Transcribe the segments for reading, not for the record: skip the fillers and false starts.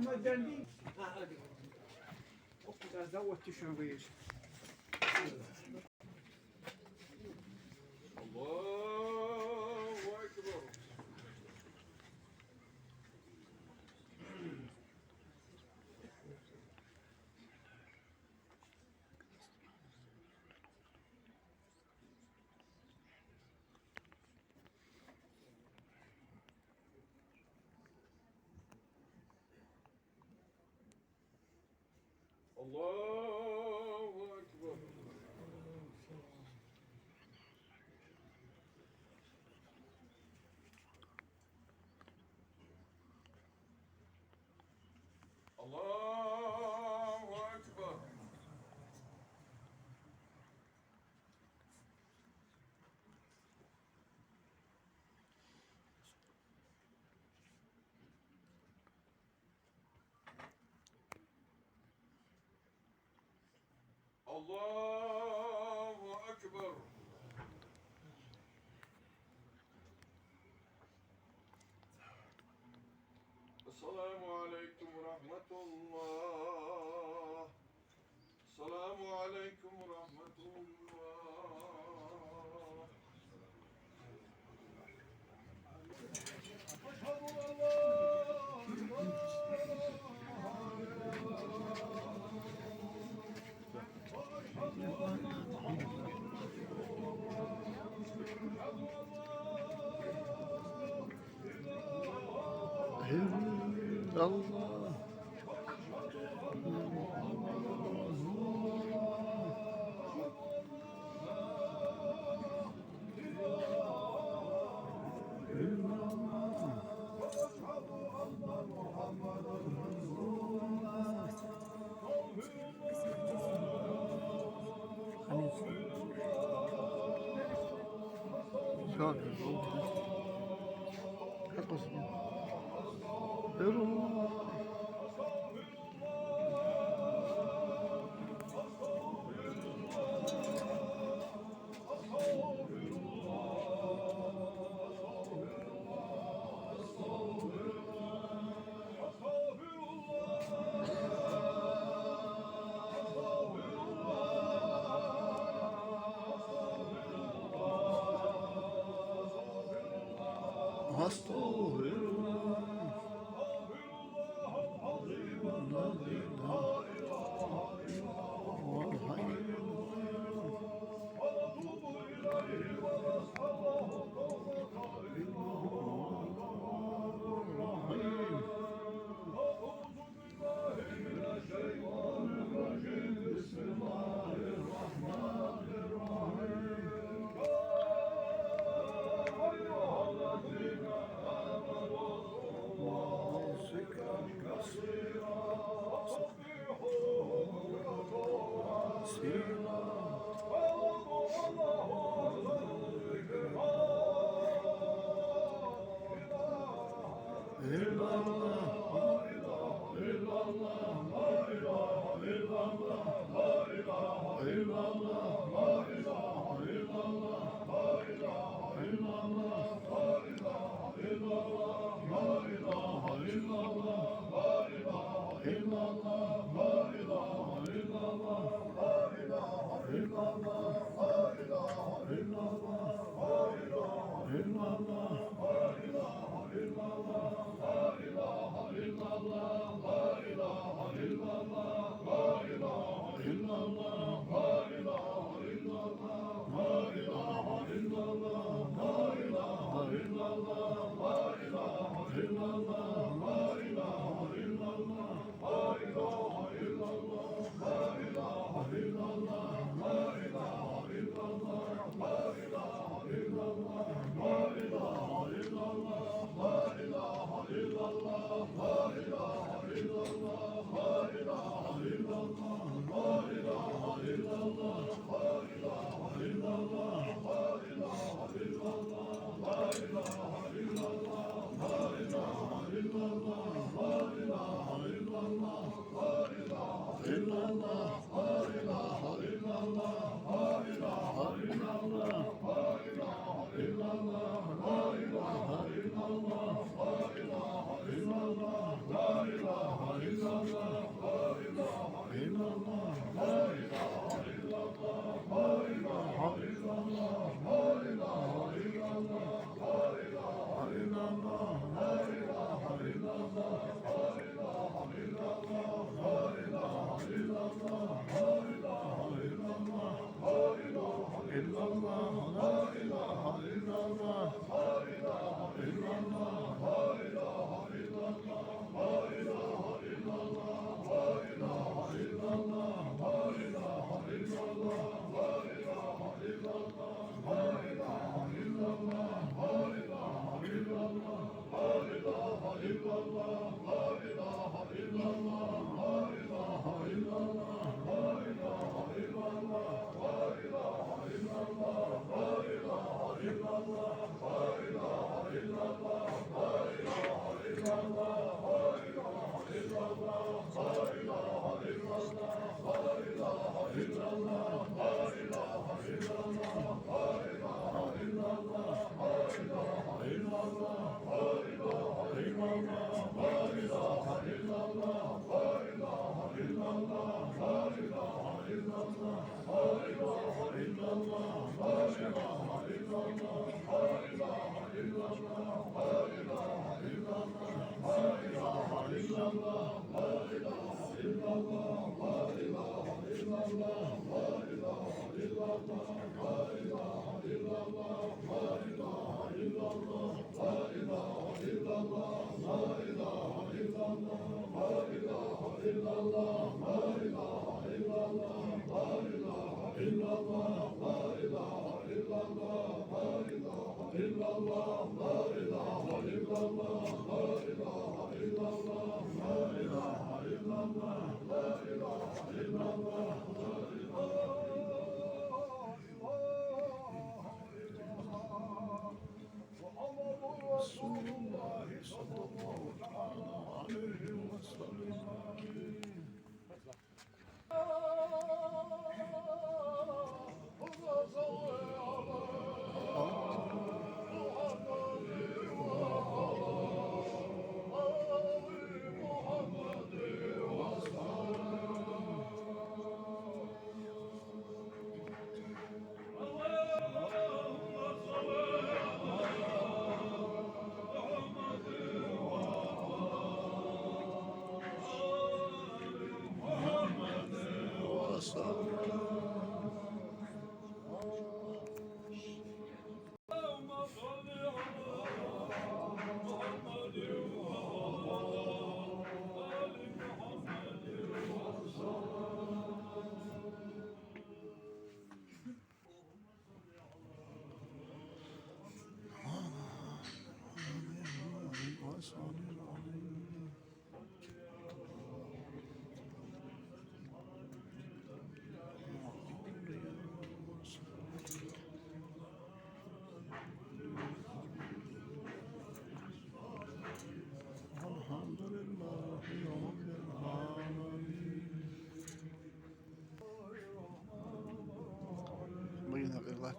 ما جنبي إذا زودت شويش الله أكبر الله أكبر الله أكبر الله أكبر السلام عليكم ورحمة الله السلام عليكم ورحمة الله أشهد أن لا Allah La ilahe illallah, la ilahe illallah, la ilahe Bugün hakikat.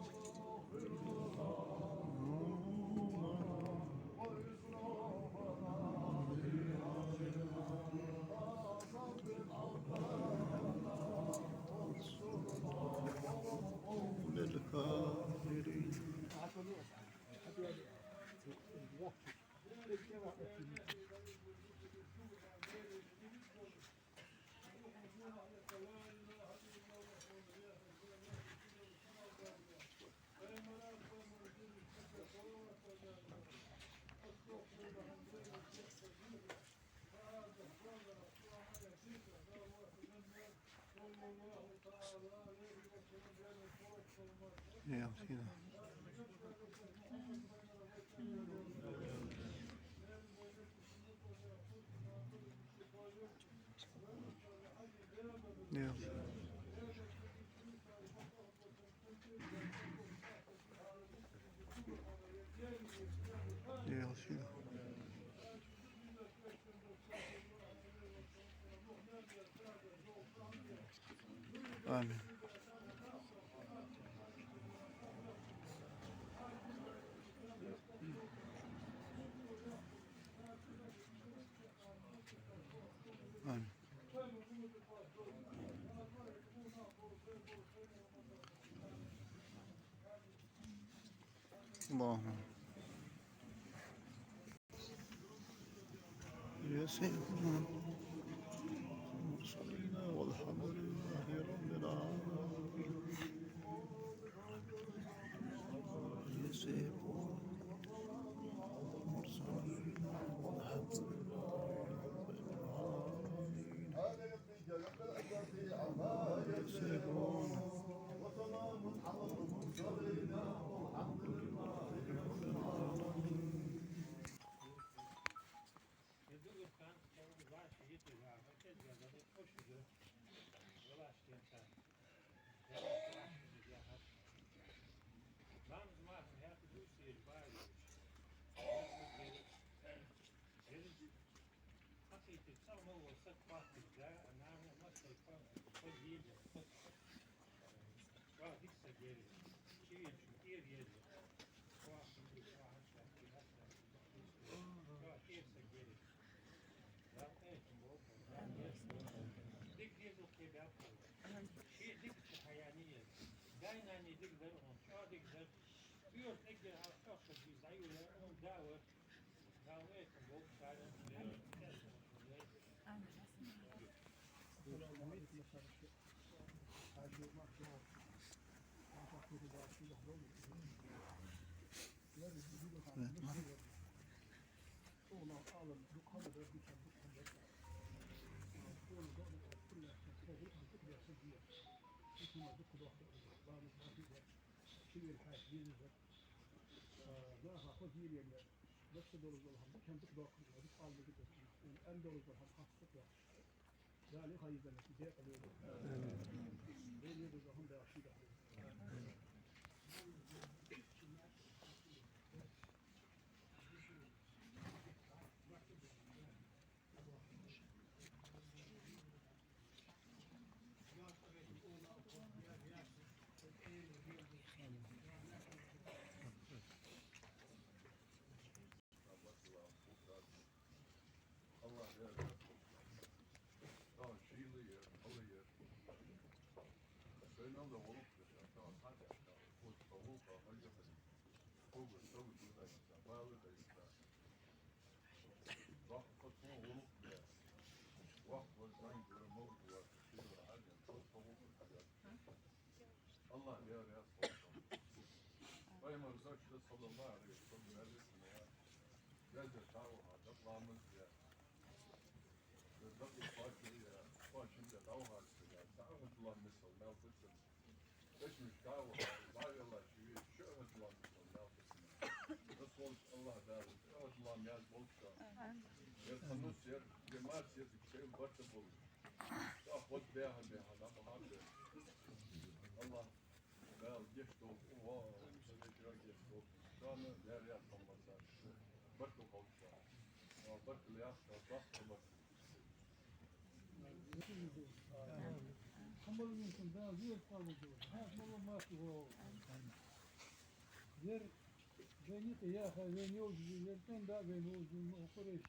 Yeah, you know. Yeah. Yeah, you know. Amin. Amin. اللهم يا سيدنا صلينا والحمد لله رب العالمين يا سيدنا مرسلين والحمد لله رب العالمين يا سيدنا Allah ya. Tamam, şeyli yer, halı yer. Söyle de olup da tamam hadi. O tavuk hadi. O tavuk da işte. Bağlı da işte. Bak fatma olup da. Bak var sanki böyle mavdu var. Şey var hadi. O tavuk da. Allah ya ya. Bayım Rıza şurada sallallahu aleyhi ve sellem neredesin ya? Gel de tavuk hadi. Allah'ımız ya. Rıza ufak ya. Başında tavuk hadi ya. Tavuk ulan misal. Ne yapıyorsun? Beşmiş tavuk hadi. Bayırlar şivi. Şöyle ulan misal. Ne yapıyorsun? Nasıl olmuş Allah razı olsun. Evet ulan yaz bolsa. Tanus yer. Cemaat yer. Şey varsa bol. Ya bot beha beha. Ama abi. Allah. Wel, gift op, wow, dat is wel gift op. Dan, ja, van wat dat. Wat ook al zo. Nou, wat ja, dat was wat. Kamu mümkün daha bir kalmadı. Her zaman mahsul. Yer beni de ya beni o yerden daha beni o okuruş.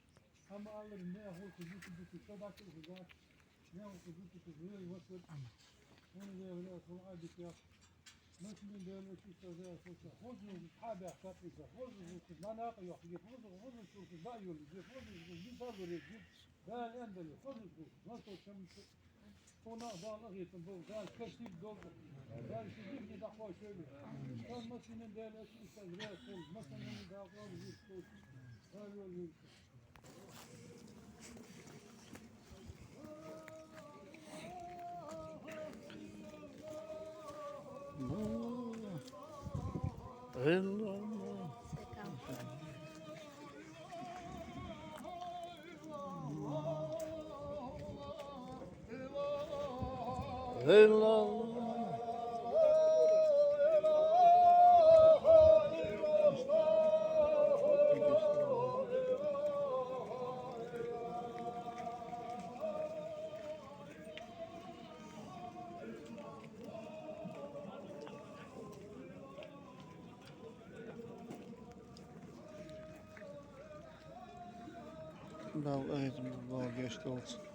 Ama alır ne o kuzu sabahçı kuzu. Ne o kuzu böyle vakit. Onu da öyle sonra bir ya. Nasıl böyle bir şey söylüyorsa, hoşnut tabi hakikaten, hoşnut manaka yok, hoşnut çok daha yolu, hoşnut bir daha böyle bir daha endeli, hoşnut nasıl çamur ona bağlı yetim bu, daha kesip doldu, daha şimdi bir daha şöyle, sen makinenin değerlisi işte resul, makinenin daha var bir şey, daha yolu. Allah geçti olsun.